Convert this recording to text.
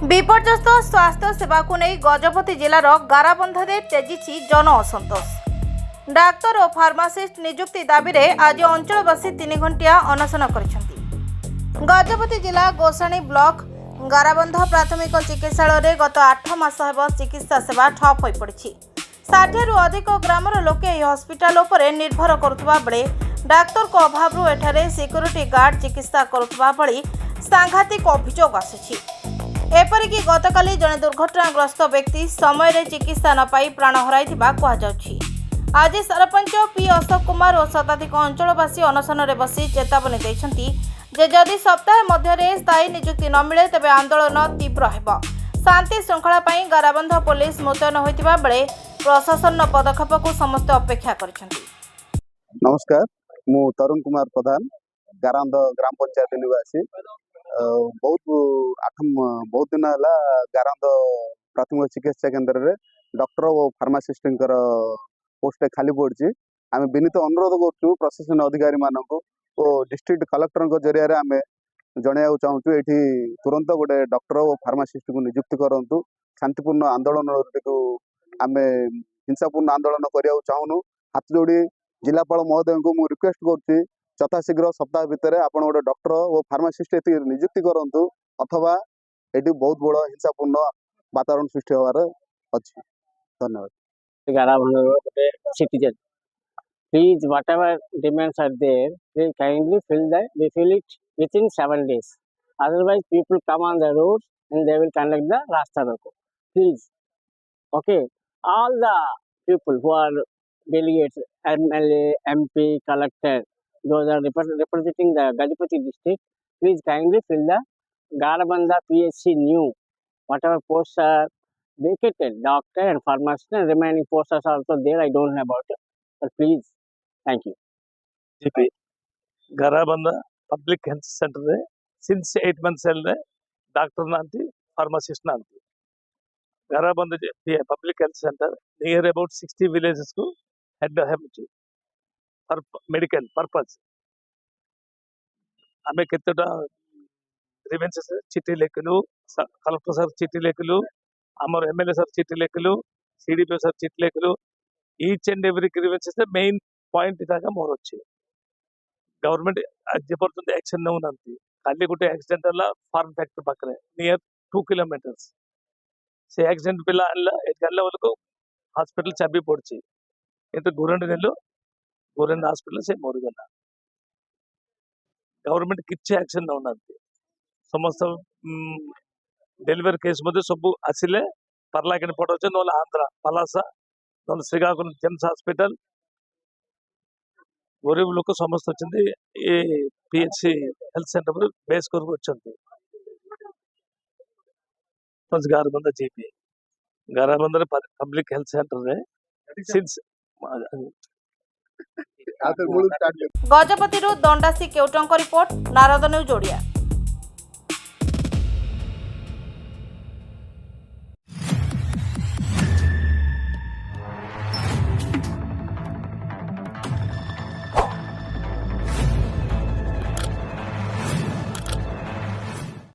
विपर्यस्त स्वास्थ्य सेवा को नहीं गजपति जिलार गाराबंधे तेजी जन असंतोष। डाक्तर और फार्मासिस्ट नियुक्ति दाबी में आज अंचलवासी 3 घंटिया अनशन कर। गजपति जिला गोसाणी ब्लॉक गाराबंध प्राथमिक चिकित्सालय गत 8 मास हेब चिकित्सा सेवा ठप हो पड़ी। 60 रु अधिक ग्रामर लोके यह हस्पिटाल उपर निर्भर करुवा बेले डाक्तर को अभाव एठारे सिक्यूरिटी गार्ड चिकित्सा करुवा भली सांघातिक अभियोग आसी। एपरिकी गतकाली जड़े दुर्घटनाग्रस्त व्यक्ति समय रे चिकित्सा न पाई प्राण हराई कहुछि। आज सरपंच पी अशोक कुमार और शताधिक अंचलवासी अनशन में बसी चेतावनी देइछन्ति जे जदि सप्ताह मध्य स्थायी नियुक्ति न मिले तेबे आंदोलन तीव्र हेब। शांति श्रृंखला पाई गाराबंध पुलिस मुतयन होइतिबा बेले प्रशासन पदक्षेप को समस्त अपेक्षा करिसेंति। नमस्कार, मु तरुण कुमार प्रधान गाराबंध ग्राम पंचायत निवासी। बहुत दिन है गाराबंध प्राथमिक चिकित्सा केन्द्र में डॉक्टर और फार्मासिस्ट पोस्ट खाली पड़ी। आम विनीत अनुरोध करूँ प्रशासन अधिकारी मानक और डिस्ट्रिक्ट कलेक्टर जरिया आम जनवाक चाहूँ ये तुरंत गोटे डॉक्टर और फार्मासिस्ट को नियुक्ति करूँ। शांतिपूर्ण आंदोलन आम हिंसापूर्ण आंदोलन करने चाहूँ। हाथ जोड़ी जिलापाल महोदय को मुझे रिक्वेस्ट करुँच यथाशीघ्र सप्ताह भितर आप गोटे डॉक्टर और फार्मासिस्ट नियुक्ति करूँ अथवा ये बहुत बड़ हिंसापूर्ण वातावरण सृष्टि होवार अच्छी। धन्यवाद। Citizen, please, whatever demands are there, please kindly fill it within 7 days. Otherwise, people come on the road and they will conduct the Rasta Roko. Please, okay. All the people who are delegates, MLA, MP, collector, those are representing the Gajapati district. Please kindly fill the Garabandha PSC new, whatever posts are vacated, doctor and pharmacist, and remaining posts are also there. I don't know about it, but please, thank you. GP Garabandha Public Health Center since 8 months doctor nanti pharmacist nanti Garabandha Public Health Center near about 60 villages को head for medical purpose. हमें कितना grievances चिट्ठी लेखलु, collector sir चिट्ठी लेखलु, आमर MLA sir चिट्ठी लेखलु, CDP sir चिट्ठी लेखलु। Each and every grievances main point ఇదాకా మోర్ వచ్చి గవర్నమెంట్ జబర్దస్త్ యాక్షన్ ನೌನಂತಿ ಅಲ್ಲಿ ಗುಟ್ಟೆ ಆಕ್ಸಿಡೆಂಟ್ ಅಲ್ಲ ಫಾರ್ಮ್ ಫ್ಯಾಕ್ಟರಿ ಪಕ್ಕನೆ ನಿಯರ್ 2 ಕಿಲೋಮೀಟರ್ಸ್ से ಆಕ್ಸಿಡೆಂಟ್ ಬಿಲ್ಲ ಅಲ್ಲ ಎಲ್ಲ ವರೆಗೂ ಹಾಸ್ಪಿಟಲ್ ಚಾಬಿ ಪಡ್ಚಿ ಎಂತ ಗುರಂಡನೆಲ್ಲು ಗುರಂಡ ಹಾಸ್ಪಿಟಲ್ से मोरगला गवर्नमेंट किछि एक्शन नौनंती समस्त डेलीवरी केस मध्ये सब आसिले परलाकेन पडोचे नोला आंध्र पलासा नोला श्रीकाकुलम जेम्स हॉस्पिटल गरीब लोक समस्त अच्छे ये पीएचसी हेल्थ सेंटर पर बेस कर Garabandh GP Garabandh public health centre since Gajapati दंडासी केउटंक रिपोर्ट नारद न्यूज ओडिया।